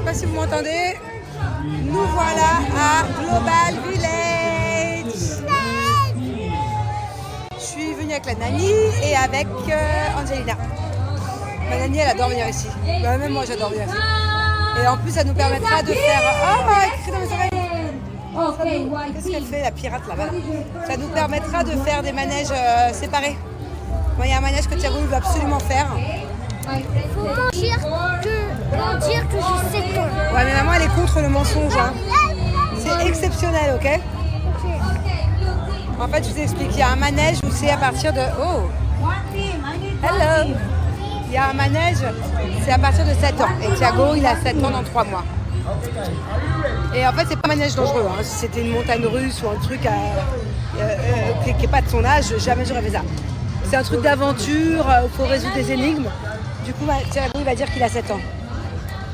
pas si vous m'entendez. Nous voilà à Global Village. Je suis venue avec la Nani et avec Angelina. Ma Nani, elle adore venir ici. Bah, même moi, j'adore venir ici. Et en plus, ça nous permettra de faire... Oh, elle crie dans mes oreilles. Qu'est-ce qu'elle fait, la pirate, là-bas? Ça nous permettra de faire des manèges séparés. Moi, il y a un manège que Thiago veut absolument faire. Faut dire que j'ai 7 ans. Ouais, mais maman, elle est contre le mensonge. Hein. C'est exceptionnel, ok? En fait, je vous explique. Il y a un manège où c'est à partir de... Oh! Hello! Il y a un manège, c'est à partir de 7 ans. Et Thiago, il a 7 ans dans 3 mois. Et en fait, c'est pas un manège dangereux. Hein. Si c'était une montagne russe ou un truc qui n'est pas de son âge, jamais j'aurais fait ça. C'est un truc d'aventure où il faut résoudre des énigmes. Du coup, Thiago, il va dire qu'il a 7 ans.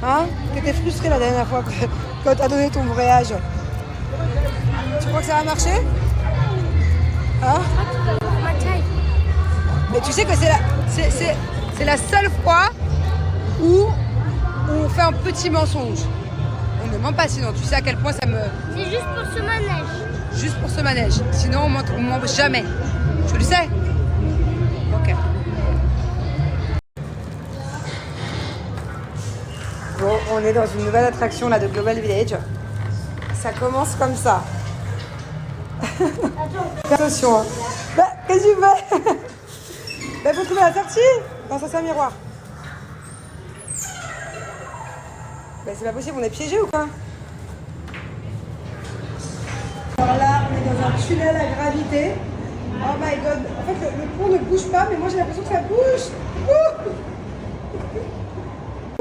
Hein? Tu étais frustré la dernière fois quand tu as donné ton vrai âge. Tu crois que ça va marcher? Hein? Mais tu sais que c'est la seule fois où on fait un petit mensonge. On ne ment pas sinon. Tu sais à quel point ça me... C'est juste pour ce manège. Juste pour ce manège. Sinon, on ne ment jamais. Tu le sais? Ok. Bon, on est dans une nouvelle attraction là de Global Village. Ça commence comme ça. Attention. Hein. Bah, qu'est-ce que tu fais? Bah, faut trouver la sortie. Non, ça c'est un miroir. Bah, c'est pas possible, on est piégé ou quoi? Alors là, on est dans un tunnel à gravité. Oh my god. En fait, le pont ne bouge pas, mais moi j'ai l'impression que ça bouge.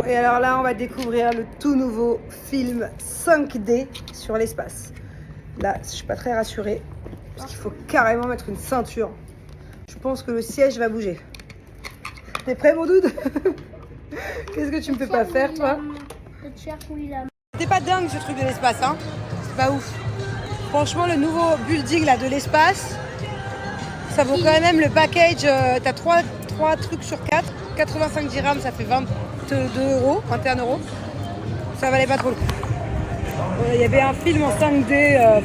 Et alors là, on va découvrir le tout nouveau film 5D sur l'espace. Là, je suis pas très rassurée, parce qu'il faut carrément mettre une ceinture. Je pense que le siège va bouger. T'es prêt, mon dude? Qu'est-ce que tu me fais pas faire, toi? C'est pas dingue, ce truc de l'espace, hein? C'est pas ouf. Franchement, le nouveau building là de l'espace, ça vaut quand même le package. T'as 3 trucs sur 4. 85 dirhams, ça fait 21 euros. Ça valait pas trop le coup. Il y avait un film en 5D,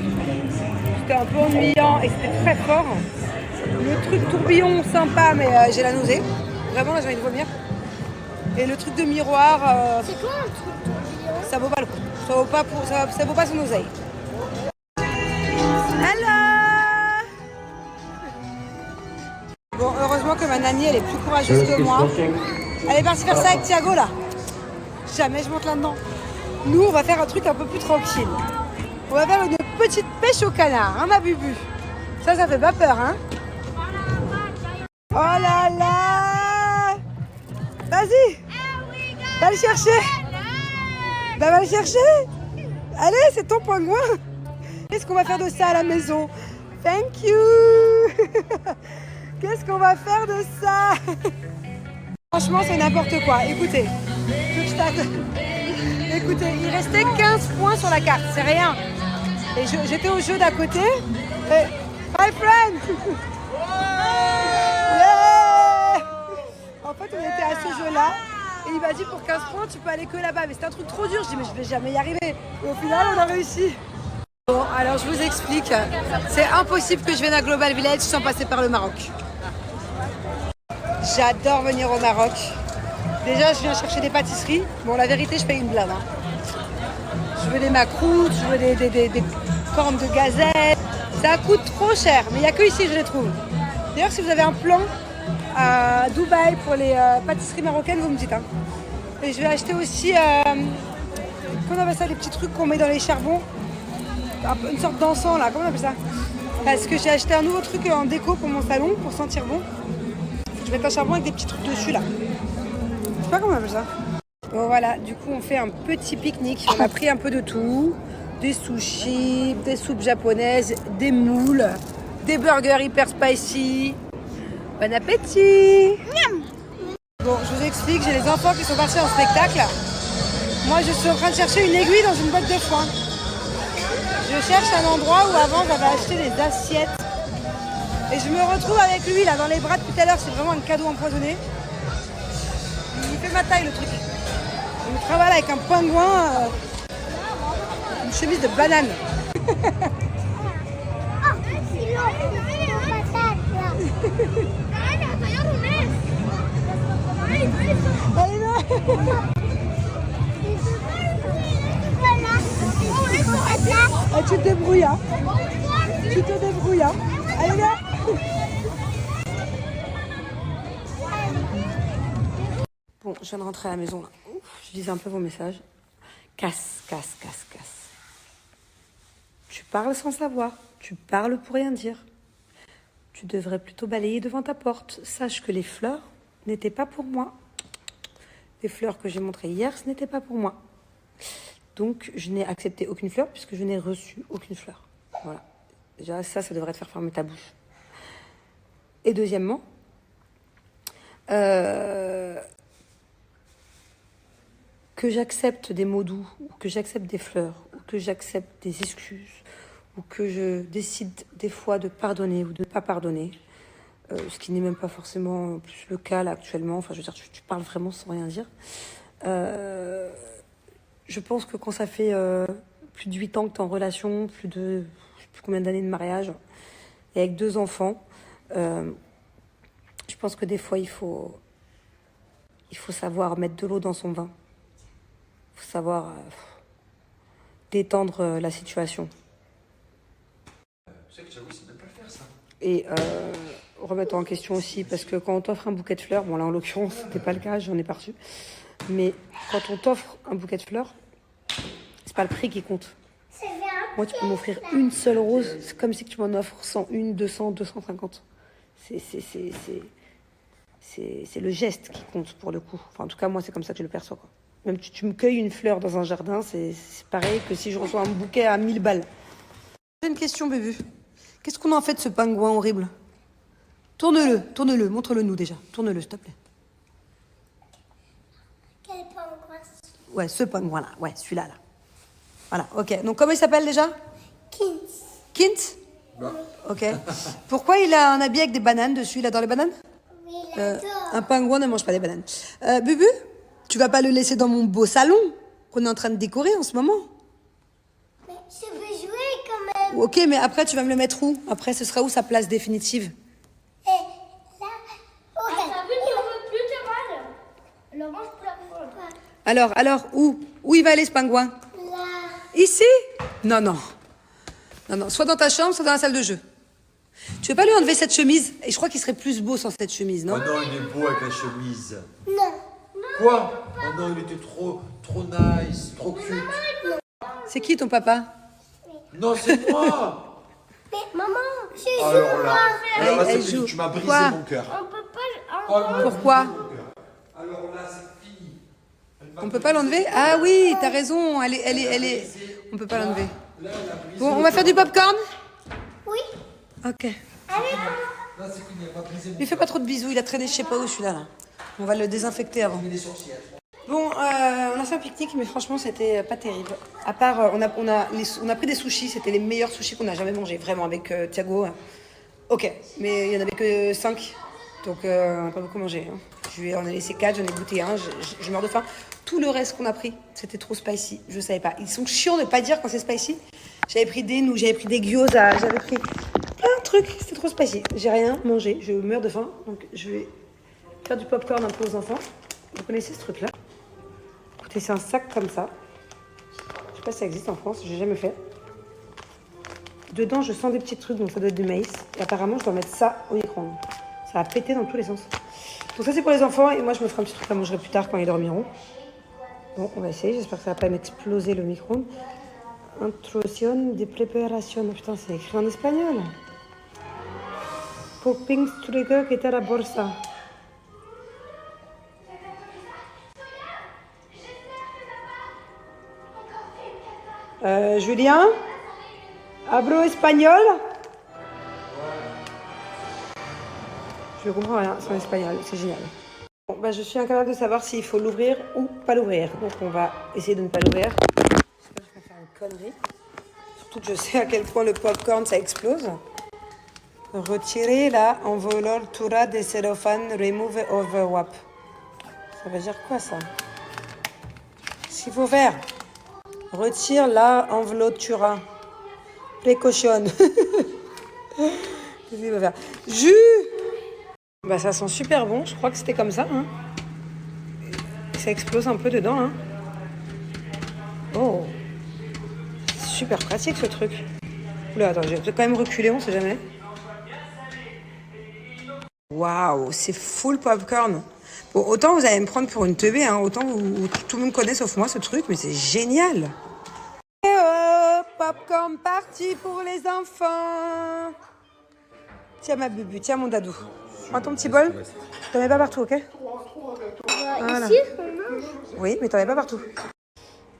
c'était un peu ennuyant et c'était très fort. Le truc tourbillon, sympa, mais j'ai la nausée. Vraiment, là, j'ai envie de vomir. Et le truc de miroir, C'est quoi un truc tourbillon? ça vaut pas le coup. Ça vaut pas son oseille. Hello! Bon, heureusement que ma Nani, elle est plus courageuse que moi. Elle est partie faire ça avec Thiago, là. Jamais je monte là-dedans. Nous, on va faire un truc un peu plus tranquille. On va faire une petite pêche au canard, hein, ma bubu? Ça fait pas peur, hein? Oh là là! Vas-y! Va le chercher! Bah, va le chercher! Allez, c'est ton pingouin! Qu'est-ce qu'on va faire de ça à la maison? Thank you! Qu'est-ce qu'on va faire de ça? Franchement, c'est n'importe quoi. Écoutez, écoutez, il restait 15 points sur la carte, c'est rien. Et j'étais au jeu d'à côté. Et... My friend! Yeah! En fait, on était à ce jeu-là. Et il m'a dit pour 15 points, tu peux aller que là-bas. Mais c'était un truc trop dur. Je dis, mais je vais jamais y arriver. Et au final, on a réussi. Bon, alors je vous explique. C'est impossible que je vienne à Global Village sans passer par le Maroc. J'adore venir au Maroc. Déjà, je viens chercher des pâtisseries. Bon, la vérité, je paye une blinde. Hein. Je veux des macroutes, je veux des cornes de gazelle. Ça coûte trop cher, mais il n'y a que ici que je les trouve. D'ailleurs, si vous avez un plan à Dubaï pour les pâtisseries marocaines, vous me dites. Hein. Et je vais acheter aussi, comment on appelle ça, les petits trucs qu'on met dans les charbons. Une sorte d'encens là, comment on appelle ça? Parce que j'ai acheté un nouveau truc en déco pour mon salon, pour sentir bon. Je vais mettre un charbon avec des petits trucs dessus là. Je sais pas comment on appelle ça. Bon voilà, du coup on fait un petit pique-nique. On a pris un peu de tout. Des sushis, des soupes japonaises, des moules, des burgers hyper spicy. Bon appétit! Bon, je vous explique, j'ai les enfants qui sont partis en spectacle. Moi je suis en train de chercher une aiguille dans une botte de foin. Je cherche un endroit où avant j'avais acheté des assiettes. Et je me retrouve avec lui là dans les bras depuis tout à l'heure, c'est vraiment un cadeau empoisonné. Il fait ma taille le truc. On travaille avec un pingouin, une chemise de banane. Ah, il a une patate là. Allez, là. Ah, tu te débrouilles, hein. Tu te débrouilles, hein. Allez, là. Bon, je viens de rentrer à la maison, là. Ouf, je lisais un peu vos messages. Casse. Tu parles sans savoir. Tu parles pour rien dire. Tu devrais plutôt balayer devant ta porte. Sache que les fleurs n'étaient pas pour moi. Les fleurs que j'ai montrées hier, ce n'était pas pour moi. Donc, je n'ai accepté aucune fleur puisque je n'ai reçu aucune fleur. Voilà. Déjà, ça devrait te faire fermer ta bouche. Et deuxièmement, que j'accepte des mots doux, ou que j'accepte des fleurs, ou que j'accepte des excuses, ou que je décide des fois de pardonner ou de ne pas pardonner, ce qui n'est même pas forcément plus le cas là actuellement. Enfin, je veux dire, tu parles vraiment sans rien dire. Je pense que quand ça fait plus de 8 ans que tu es en relation, plus de je sais plus combien d'années de mariage, et avec 2 enfants, je pense que des fois, il faut savoir mettre de l'eau dans son vin. Il faut savoir détendre la situation. Tu sais que j'avoue, c'est même pas le faire, ça. Et remettre en question aussi, parce que quand on t'offre un bouquet de fleurs, bon là en l'occurrence, c'était pas le cas, j'en ai pas reçu, mais quand on t'offre un bouquet de fleurs, c'est pas le prix qui compte. Moi, tu peux m'offrir une seule rose, c'est comme si tu m'en offres 101, 200, 250. C'est le geste qui compte pour le coup. Enfin, en tout cas, moi, c'est comme ça que je le perçois, quoi. Même tu me cueilles une fleur dans un jardin, c'est pareil que si je reçois un bouquet à 1000 balles. J'ai une question, bébé. Qu'est-ce qu'on en fait de ce pingouin horrible? Tourne-le, montre-le nous déjà. Tourne-le, s'il te plaît. Quel pingouin? Ouais, ce pingouin-là. Ouais, celui-là, là. Voilà, ok. Donc, comment il s'appelle déjà? Kint? Ok. Pourquoi il a un habit avec des bananes dessus? Il adore les bananes? Oui, il adore. Un pingouin ne mange pas les bananes. Bubu, tu vas pas le laisser dans mon beau salon qu'on est en train de décorer en ce moment? Mais je veux jouer quand même. Ok, mais après, tu vas me le mettre où? Après, ce sera où sa place définitive? Et là, oh, T'as vu, il veut plus te mal. Le mange pour la prendre. Alors, où? Où il va aller, ce pingouin? là. Ici? Non. Soit dans ta chambre, soit dans la salle de jeu. Tu veux pas lui enlever cette chemise? Et je crois qu'il serait plus beau sans cette chemise, non? Oh non, il est beau avec la chemise. Non. Quoi? Oh non, il était trop nice, trop cute. C'est qui ton papa? Non, c'est moi. Mais maman, je Alors là, Elle c'est joue. fini, tu m'as brisé Quoi? mon cœur. On peut pas. Oh, non. Pourquoi? Alors là, c'est fini. On peut pas l'enlever? Ah oui, t'as raison, elle est... On peut pas l'enlever. Bon, on va faire du popcorn? Oui. Ok. Allez, maman. Là, c'est fini, elle m'a brisé mon Lui fais pas trop de bisous, il a traîné je sais pas où celui-là. Là. On va le désinfecter avant. cœur. Des sorcières. Bon, on a fait un pique-nique, mais franchement, c'était pas terrible. À part, on a pris des sushis, c'était les meilleurs sushis qu'on a jamais mangés, vraiment, avec Thiago. Ok, mais il y en avait que 5, donc on n'a pas beaucoup mangé. Hein. On a laissé 4, j'en ai goûté un, je meurs de faim. Tout le reste qu'on a pris, c'était trop spicy, je savais pas. Ils sont chiants de pas dire quand c'est spicy. J'avais pris des nouilles, j'avais pris des gyoza, j'avais pris plein de trucs, c'était trop spicy. J'ai rien mangé, je meurs de faim, donc je vais faire du popcorn un peu aux enfants. Vous connaissez ce truc-là? Écoutez, c'est un sac comme ça. Je sais pas si ça existe en France, j'ai jamais fait. Dedans, je sens des petits trucs, donc ça doit être du maïs. Et apparemment, je dois mettre ça au micro-ondes. Ça va péter dans tous les sens. Donc ça, c'est pour les enfants. Et moi, je me ferai un petit truc à manger plus tard quand ils dormiront. Bon, on va essayer. J'espère que ça va pas m'exploser le micro-ondes. Introduction de preparación. Oh, putain, c'est écrit en espagnol. Popping trigger que está la bolsa. Julien, hablo espagnol? Je comprends rien, c'est en espagnol, c'est génial. Bon, bah, je suis incapable de savoir s'il faut l'ouvrir ou pas l'ouvrir. Donc on va essayer de ne pas l'ouvrir. J'espère que je vais faire une connerie. Surtout que je sais à quel point le popcorn ça explose. Retirer la envoltura de cellophane, remove overwrap. Ça veut dire quoi ça? Ce qu'il faut faire, retire la enveloppura. Précautionne. Qu'est-ce qu'il faut faire? Jus. Bah ça sent super bon, je crois que c'était comme ça. Hein. Ça explose un peu dedans. Hein. Oh. Super pratique ce truc. Oula, attends, je vais quand même reculer, on sait jamais. Waouh, c'est full popcorn. Bon, autant vous allez me prendre pour une teubée, hein, autant tout le monde connaît sauf moi ce truc, mais c'est génial. Et oh, popcorn party pour les enfants. Tiens ma bubu, tiens mon dadou. Prends ton petit bol. T'en mets pas partout, ok? Voilà. Ici, Oui, mais t'en mets pas partout.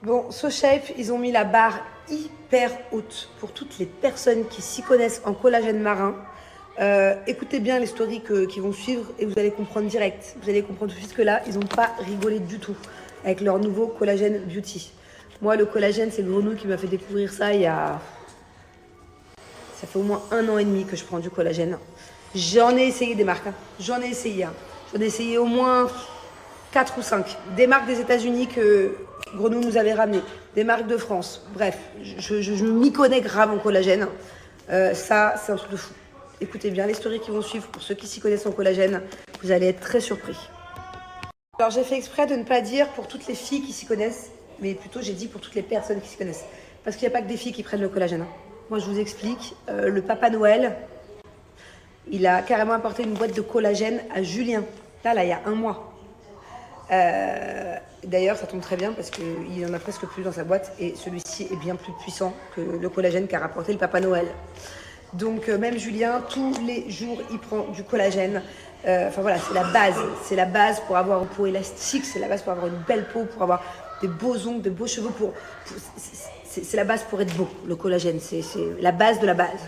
Bon, SoShape, ils ont mis la barre hyper haute pour toutes les personnes qui s'y connaissent en collagène marin. Écoutez bien les stories qui vont suivre et vous allez comprendre direct. Vous allez comprendre tout de suite que là, ils n'ont pas rigolé du tout avec leur nouveau collagène beauty. Moi, le collagène, c'est le grenouille qui m'a fait découvrir ça il y a... Ça fait au moins 1 an et demi que je prends du collagène. J'en ai essayé des marques. Hein. J'en ai essayé. Hein. J'en ai essayé au moins 4 ou 5. Des marques des États-Unis que Grenouille nous avait ramenées. Des marques de France. Bref, je m'y connais grave en collagène. Ça, c'est un truc de fou. Écoutez bien les stories qui vont suivre. Pour ceux qui s'y connaissent en collagène, vous allez être très surpris. Alors, j'ai fait exprès de ne pas dire pour toutes les filles qui s'y connaissent, mais plutôt j'ai dit pour toutes les personnes qui s'y connaissent. Parce qu'il n'y a pas que des filles qui prennent le collagène. Hein. Moi, je vous explique. Le Papa Noël, il a carrément apporté une boîte de collagène à Julien. Là, il y a 1 mois. D'ailleurs, ça tombe très bien parce qu'il en a presque plus dans sa boîte et celui-ci est bien plus puissant que le collagène qu'a rapporté le Papa Noël. Donc, même Julien, tous les jours, il prend du collagène. Enfin voilà, c'est la base. C'est la base pour avoir une peau élastique, c'est la base pour avoir une belle peau, pour avoir des beaux ongles, des beaux cheveux. C'est la base pour être beau, le collagène. C'est la base de la base.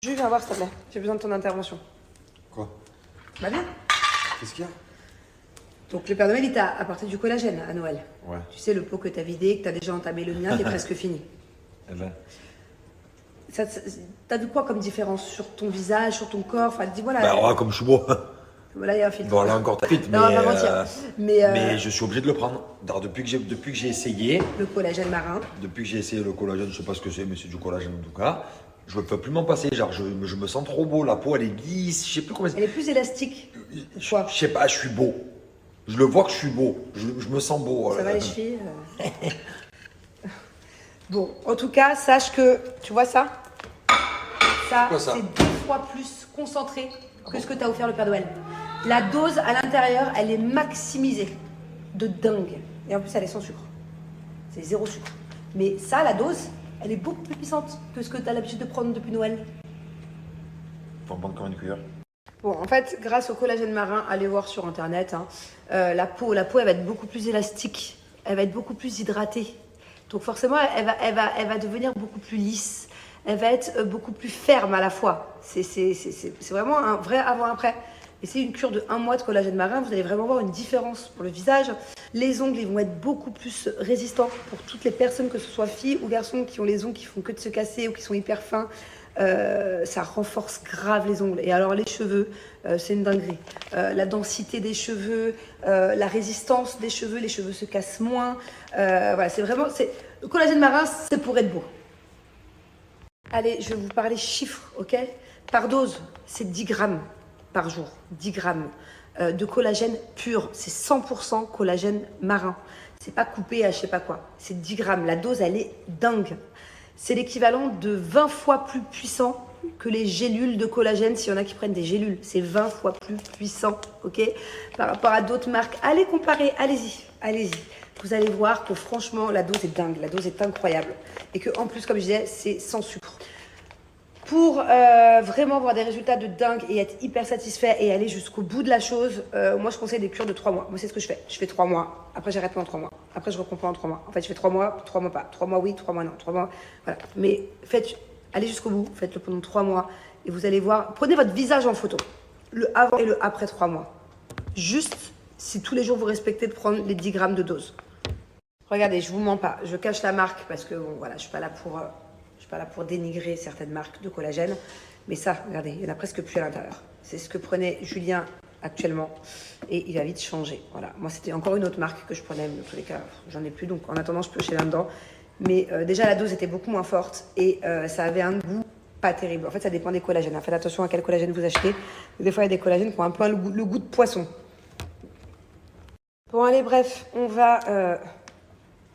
Je viens voir, s'il te plaît. J'ai besoin de ton intervention. Quoi? Bah bien. Qu'est-ce qu'il y a? Donc le Père Noël, il t'a apporté du collagène à Noël. Ouais. Tu sais, le pot que t'as vidé, que t'as déjà entamé le mien, qui est presque fini. Eh ben. T'as vu quoi comme différence sur ton visage, sur ton corps? Enfin, dis-moi là. Bah, alors là, comme je suis beau. Voilà, il y a un filtre. Bon, là encore, t'as fit, Non, on va pas mentir. mais je suis obligé de le prendre. Alors, depuis que j'ai essayé, Le collagène marin. depuis que j'ai essayé le collagène, je sais pas ce que c'est, mais c'est du collagène en tout cas, je ne peux plus m'en passer. Genre, je me sens trop beau, la peau elle est lisse, je sais plus comment Elle est plus élastique. Je sais pas, je suis beau. Je le vois que je suis beau. Je me sens beau. Ça va les chevilles Bon, en tout cas, sache que, tu vois ça? Ça, ça c'est 2 fois plus concentré que ce que t'as offert le Père Noël. La dose à l'intérieur, elle est maximisée. De dingue. Et en plus, elle est sans sucre. C'est 0 sucre. Mais ça, la dose, elle est beaucoup plus puissante que ce que t'as l'habitude de prendre depuis Noël. Faut en prendre comme une cuillère. Bon, en fait, grâce au collagène marin, allez voir sur internet, hein, la peau, elle va être beaucoup plus élastique, elle va être beaucoup plus hydratée. Donc forcément, elle va devenir beaucoup plus lisse, elle va être beaucoup plus ferme à la fois. C'est vraiment un vrai avant-après. Et c'est une cure de 1 mois de collagène marin, vous allez vraiment voir une différence pour le visage. Les ongles, ils vont être beaucoup plus résistants pour toutes les personnes, que ce soit filles ou garçons, qui ont les ongles qui font que de se casser ou qui sont hyper fins. Ça renforce grave les ongles. Et alors les cheveux, c'est une dinguerie. La densité des cheveux, la résistance des cheveux, les cheveux se cassent moins. Voilà, c'est vraiment... Le collagène marin, c'est pour être beau. Allez, je vais vous parler chiffres, ok? Par dose, c'est 10 grammes par jour. 10 grammes de collagène pur. C'est 100% collagène marin. C'est pas coupé à je sais pas quoi. C'est 10 grammes. La dose, elle est dingue. C'est l'équivalent de 20 fois plus puissant que les gélules de collagène, s'il y en a qui prennent des gélules. C'est 20 fois plus puissant, ok? Par rapport à d'autres marques. Allez comparer, allez-y, allez-y. Vous allez voir que franchement, la dose est dingue, la dose est incroyable. Et que en plus, comme je disais, c'est sans sucre. Pour vraiment avoir des résultats de dingue et être hyper satisfait et aller jusqu'au bout de la chose, moi je conseille des cures de 3 mois. Moi c'est ce que je fais. Je fais 3 mois, après j'arrête pendant 3 mois. Après je reprends pendant 3 mois. En fait je fais 3 mois pas. 3 mois oui, 3 mois non, 3 mois, voilà. Mais allez jusqu'au bout, faites-le pendant 3 mois et vous allez voir, prenez votre visage en photo, le avant et le après 3 mois. Juste si tous les jours vous respectez de prendre les 10 grammes de dose. Regardez, je vous mens pas, je cache la marque parce que bon voilà, je suis pas là pour dénigrer certaines marques de collagène. Mais ça, regardez, il n'y en a presque plus à l'intérieur. C'est ce que prenait Julien actuellement. Et il va vite changer. Voilà. Moi, c'était encore une autre marque que je prenais. Mais dans tous les cas, j'en ai plus. Donc, en attendant, je piochais là-dedans. Mais déjà, la dose était beaucoup moins forte. Et ça avait un goût pas terrible. En fait, ça dépend des collagènes. Faites attention à quel collagène vous achetez. Des fois, il y a des collagènes qui ont un peu le goût de poisson. Bon, allez, bref. On va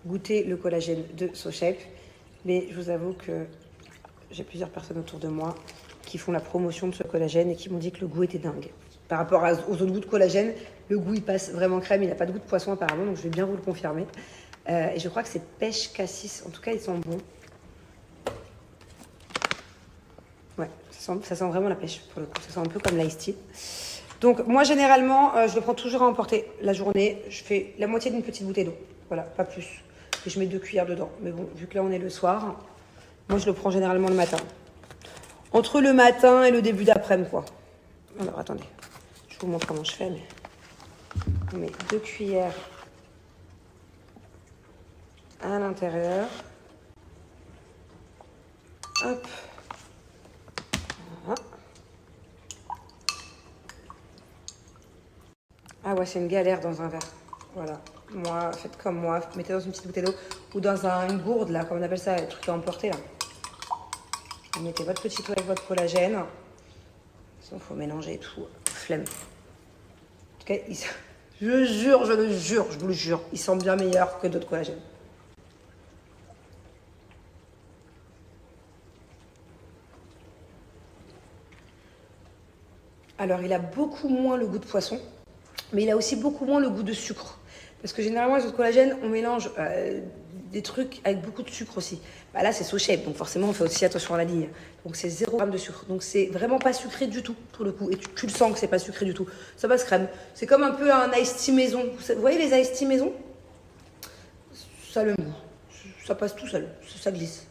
goûter le collagène de SoShape. Mais je vous avoue que j'ai plusieurs personnes autour de moi qui font la promotion de ce collagène et qui m'ont dit que le goût était dingue. Par rapport aux autres goûts de collagène, le goût il passe vraiment crème, il n'a pas de goût de poisson apparemment, donc je vais bien vous le confirmer. Et je crois que c'est pêche cassis, en tout cas ils sont bons. Ouais, ça sent vraiment la pêche pour le coup, ça sent un peu comme l'ice tea. Donc moi généralement, je le prends toujours à emporter la journée, je fais la moitié d'une petite bouteille d'eau, voilà, pas plus. Et je mets 2 cuillères dedans, mais bon, vu que là on est le soir, moi je le prends généralement le matin. Entre le matin et le début d'après-midi, quoi. Alors, attendez. Je vous montre comment je fais, mais... On met 2 cuillères à l'intérieur. Hop. Voilà. Ah ouais, c'est une galère dans un verre. Voilà. Moi, faites comme moi. Mettez dans une petite bouteille d'eau ou dans une gourde, là, comme on appelle ça, le truc à emporter, là. Vous mettez votre petit eau avec votre collagène. Il faut mélanger tout. Flemme. En tout cas, je vous le jure, il sent bien meilleur que d'autres collagènes. Alors, il a beaucoup moins le goût de poisson, mais il a aussi beaucoup moins le goût de sucre. Parce que généralement, les autres collagènes, on mélange des trucs avec beaucoup de sucre aussi. Bah là, c'est SoShape, donc forcément, on fait aussi attention à la ligne. Donc, c'est 0 g de sucre. Donc, c'est vraiment pas sucré du tout, pour le coup. Et tu le sens que c'est pas sucré du tout. Ça passe crème. C'est comme un peu un iced tea maison. Vous voyez les iced tea maison? Ça a le goût. Ça passe tout seul. Ça glisse.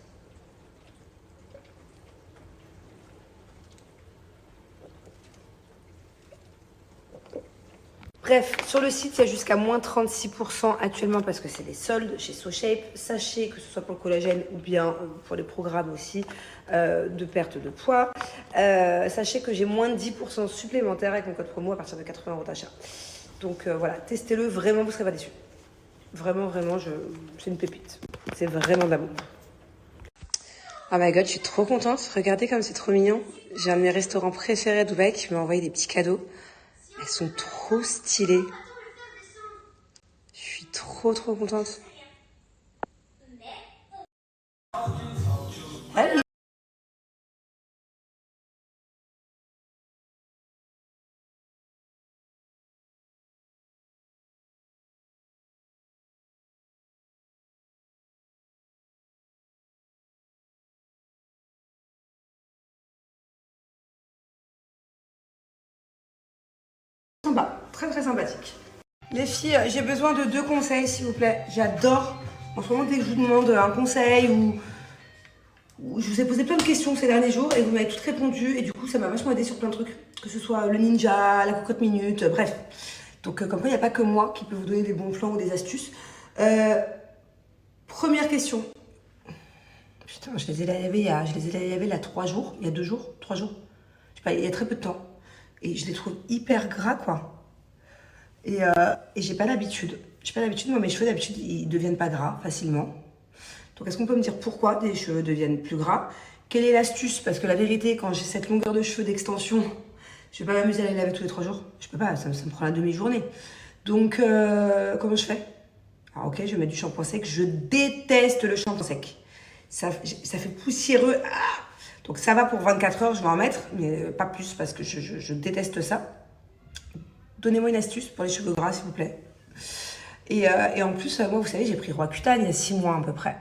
Bref, sur le site, il y a jusqu'à moins 36% actuellement parce que c'est des soldes chez SoShape. Sachez que ce soit pour le collagène ou bien pour les programmes aussi de perte de poids. Sachez que j'ai moins de 10% supplémentaires avec mon code promo à partir de 80 € d'achat. Donc voilà, testez-le, vraiment, vous ne serez pas déçus. Vraiment, c'est une pépite. C'est vraiment de la bombe. Oh my god, je suis trop contente. Regardez comme c'est trop mignon. J'ai un de mes restaurants préférés à Dubaï qui m'a envoyé des petits cadeaux. Elles sont trop stylées. Je suis trop contente. Allez. Sympa, très sympathique. Les filles, j'ai besoin de 2 conseils s'il vous plaît. J'adore, en ce moment dès que je vous demande un conseil ou je vous ai posé plein de questions ces derniers jours et vous m'avez toutes répondu et du coup ça m'a vachement aidé sur plein de trucs. Que ce soit le ninja, la cocotte minute, bref. Donc comme quoi il n'y a pas que moi qui peut vous donner des bons plans ou des astuces. Première question. Putain, je les ai lavés il y a 3 jours, il y a 2 jours, 3 jours. Je sais pas, il y a très peu de temps. Et je les trouve hyper gras, quoi. Et j'ai pas l'habitude. Moi, mes cheveux, d'habitude, ils deviennent pas gras facilement. Donc, est-ce qu'on peut me dire pourquoi des cheveux deviennent plus gras? Quelle est l'astuce? Parce que la vérité, quand j'ai cette longueur de cheveux d'extension, je vais pas m'amuser à les laver tous les 3 jours. Je peux pas, ça me prend la demi-journée. Donc, comment je fais? Alors, ok, je vais mettre du shampoing sec. Je déteste le shampoing sec. Ça fait poussiéreux. Ah, donc ça va pour 24 heures, je vais en mettre, mais pas plus parce que je déteste ça. Donnez-moi une astuce pour les cheveux gras, s'il vous plaît. Et en plus, moi, vous savez, j'ai pris Roaccutane il y a 6 mois à peu près.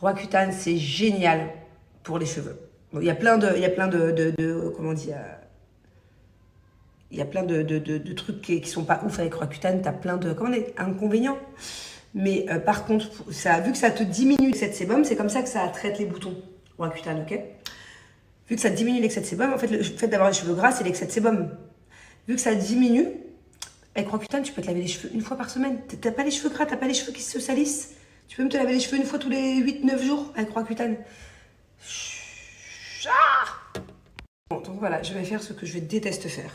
Roaccutane, c'est génial pour les cheveux. Bon, il y a plein de comment on dit, il y a plein de trucs qui sont pas ouf avec Roaccutane. T'as plein de inconvénients. Mais par contre, vu que ça te diminue l'excès de sébum, c'est comme ça que ça traite les boutons. Roaccutane, ok? Vu que ça diminue l'excès de sébum, en fait, le fait d'avoir les cheveux gras, c'est l'excès de sébum. Vu que ça diminue, avec Roaccutane, tu peux te laver les cheveux 1 fois par semaine. T'as pas les cheveux gras, t'as pas les cheveux qui se salissent. Tu peux même te laver les cheveux 1 fois tous les 8-9 jours avec Roaccutane. Bon, donc voilà, je vais faire ce que je déteste faire.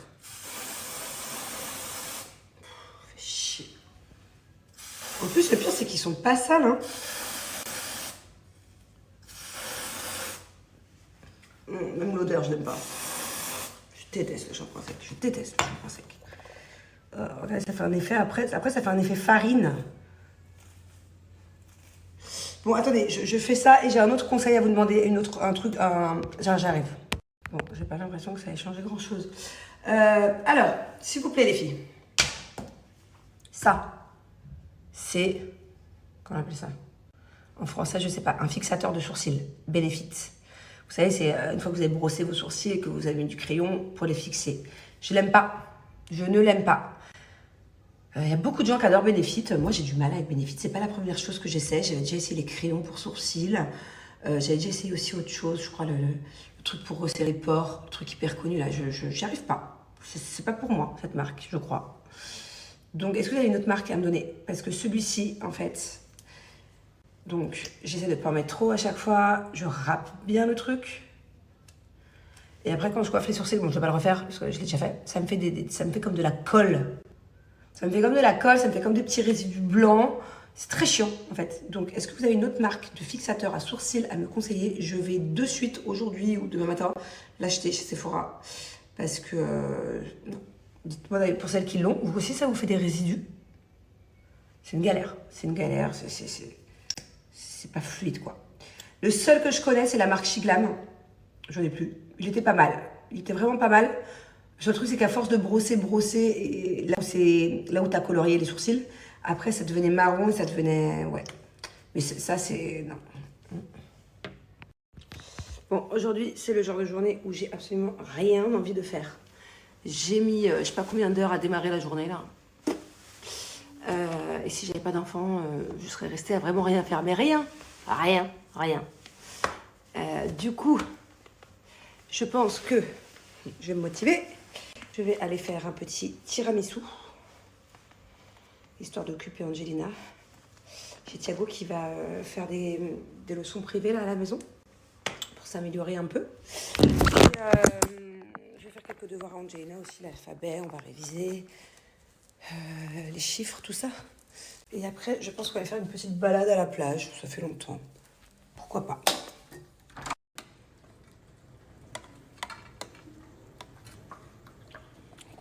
En plus, le pire, c'est qu'ils sont pas sales. Hein. Même l'odeur, je n'aime pas. Je déteste le shampoing sec. Je déteste le shampoing sec. Regardez, ça fait un effet après, ça fait un effet farine. Bon, attendez, je fais ça et j'ai un autre conseil à vous demander, j'arrive. Bon, j'ai pas l'impression que ça ait changé grand-chose. Alors, s'il vous plaît, les filles. Ça, c'est... Comment on appelle ça? En français, je sais pas, un fixateur de sourcils, Benefit. Vous savez, c'est une fois que vous avez brossé vos sourcils et que vous avez mis du crayon pour les fixer. Je l'aime pas. Je ne l'aime pas. Il y a beaucoup de gens qui adorent Benefit. Moi, j'ai du mal avec Benefit. C'est pas la première chose que j'essaie. J'avais déjà essayé les crayons pour sourcils. J'avais déjà essayé aussi autre chose. Je crois le truc pour resserrer les pores. Le truc hyper connu, là. J'y arrive pas. C'est pas pour moi, cette marque, je crois. Donc, est-ce que vous avez une autre marque à me donner? Parce que celui-ci, en fait... Donc, j'essaie de ne pas en mettre trop à chaque fois. Je râpe bien le truc. Et après, quand je coiffe les sourcils, bon, je ne vais pas le refaire, parce que je l'ai déjà fait. Ça me fait comme de la colle. Ça me fait comme de la colle, ça me fait comme des petits résidus blancs. C'est très chiant, en fait. Donc, est-ce que vous avez une autre marque de fixateur à sourcils à me conseiller? Je vais de suite, aujourd'hui ou demain matin, l'acheter chez Sephora. Parce que... non. Dites-moi, pour celles qui l'ont, vous aussi, ça vous fait des résidus? C'est une galère. C'est une galère. C'est pas fluide, quoi. Le seul que je connais, c'est la marque Shiglam. J'en ai plus. Il était pas mal. Il était vraiment pas mal. Le seul truc, c'est qu'à force de brosser, et là où t'as colorié les sourcils, après, ça devenait marron et ça devenait... Ouais. Mais ça, c'est... Non. Bon, aujourd'hui, c'est le genre de journée où j'ai absolument rien envie de faire. J'ai mis, je sais pas combien d'heures à démarrer la journée, là. Et si j'avais pas d'enfant, je serais restée à vraiment rien faire. Mais rien. Du coup, je pense que je vais me motiver. Je vais aller faire un petit tiramisu, histoire d'occuper Angelina. J'ai Thiago qui va faire des leçons privées là à la maison, pour s'améliorer un peu. Et, je vais faire quelques devoirs à Angelina aussi, l'alphabet, on va réviser, les chiffres, tout ça. Et après, je pense qu'on va faire une petite balade à la plage, ça fait longtemps. Pourquoi pas?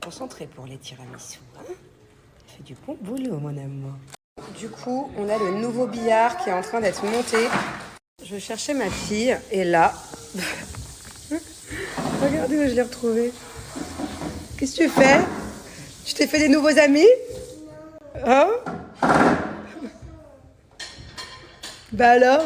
Concentré pour les tiramisu, hein? Ça fait du bon boulot, mon amour. Du coup, on a le nouveau billard qui est en train d'être monté. Je cherchais ma fille, et là... Regardez où je l'ai retrouvée. Qu'est-ce que tu fais? Tu t'es fait des nouveaux amis? Hein? Bah alors?